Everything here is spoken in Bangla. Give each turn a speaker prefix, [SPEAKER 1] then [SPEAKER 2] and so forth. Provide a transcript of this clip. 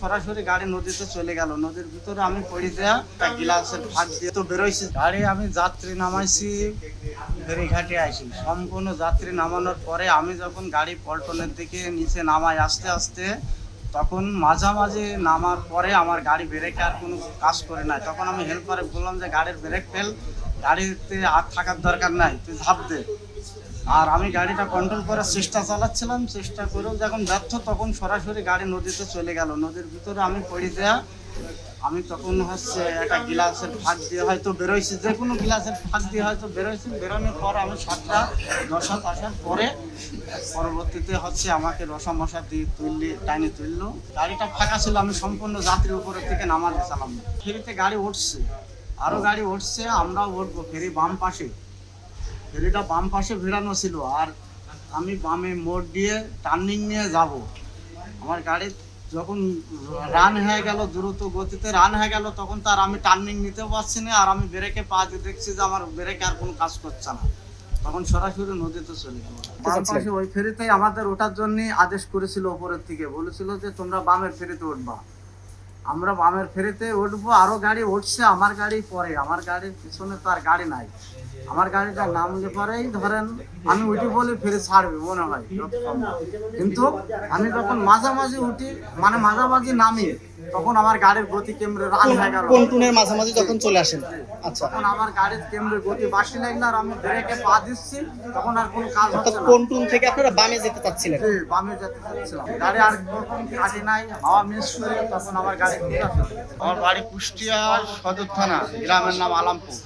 [SPEAKER 1] সরাসরি গাড়ি নদীতে চলে গেল। নদীর ভিতরে আমি পড়ে দেয়া একটা গ্লাসের ফাঁক দিয়ে তো বেরোইছি। গাড়ি আমি যাত্রী নামাইছি, ফেরিঘাটে আইছি। সম্পূর্ণ যাত্রী নামানোর পরে আমি যখন গাড়ি পল্টনের দিকে নিচে নামাই আস্তে আস্তে, তখন মাঝামাঝি নামার পরে আমার গাড়ি ব্রেকে আর কোনো কাজ করে নাই। তখন আমি হেল্পারে বললাম যে গাড়ির ব্রেক ফেল, গাড়িতে আর থাকার দরকার নাই, তুই ঝাঁপ দে। আর আমি গাড়িটা কন্ট্রোল করার চেষ্টা চালাচ্ছিলাম, চেষ্টা করেও যখন ব্যর্থ, তখন সরাসরি গাড়ি নদীতে চলে গেল। নদীর ভিতরে আমি পড়ে দেয়া, আমি তখন একটা গ্লাসের ফাঁক দিয়ে হয়তো বেরোইছি, যে কোনো গ্লাসের ফাঁক দিয়ে হয়তো বেরোইছি। বেরোনোর পর আমি 7টা 10 হাত আসার পরে পরবর্তীতে আমাকে রসা মশা দিয়ে টাইনে তুললো। গাড়িটা ফাঁকা ছিল, আমি সম্পূর্ণ যাত্রীর উপরের থেকে নামাতে চালাম। ফেরিতে গাড়ি উঠছে, আরও গাড়ি উঠছে, আমরাও উঠবো। ফেরি বাম পাশে, ফেরিটা বাম পাশে ভিড়ানো ছিল, আর আমি বামে মোড় দিয়ে টার্নিং নিয়ে যাব। আমার গাড়ি যখন রান হয়ে গেল, দ্রুত গতিতে রান হয়ে গেল, তখন তার আমি টার্নিং নিতে পারছি না। আর আমি ব্রেকে পা দিয়ে দেখছি যে আমার ব্রেকে আর কোনো কাজ করছে না। তখন সরাসরি নদীতে চলে গেল। বাম পাশে ওই ফেরিতেই আমাদের ওঠার জন্য আদেশ করেছিল ওপরের থেকে, বলেছিল যে তোমরা বামের ফেরিতে উঠবা। আমরা বামের ফেরিতে উঠবো, আরো গাড়ি উঠছে, আমার গাড়ি পরে, আমার গাড়ির পিছনে তো আর গাড়ি নাই। আমার গাড়িটা নামলে পরেই ধরেন আমি উঠি বলে ফেরি ছাড়বে মনে হয়, কিন্তু আমি যখন মাঝামাঝি উঠি, মানে মাঝামাঝি নামি, তখন আমার গাড়ির গতি কেন্দ্রে রান হয়ে গেল।
[SPEAKER 2] পন্টুনের মাঝামাঝি যখন চলে আসেন, আচ্ছা,
[SPEAKER 1] তখন আমার গাড়ির কেন্দ্রে গতি বাড়তে লাগলো, আর আমি ব্রেকে পা দিচ্ছি, তখন আর কোনো কাজ হচ্ছে না।
[SPEAKER 2] পন্টুন থেকে আপনারা বামে যেতে চাচ্ছিলেন?
[SPEAKER 1] বামে যেতে চাচ্ছিলাম। গাড়ি আর কাটি নাই, হাওয়া মিস করে তখন আমার গাড়ি ঘুরে আসলো। আমার বাড়ি কুষ্টিয়া সদর থানা, গ্রামের নাম আলামপুর।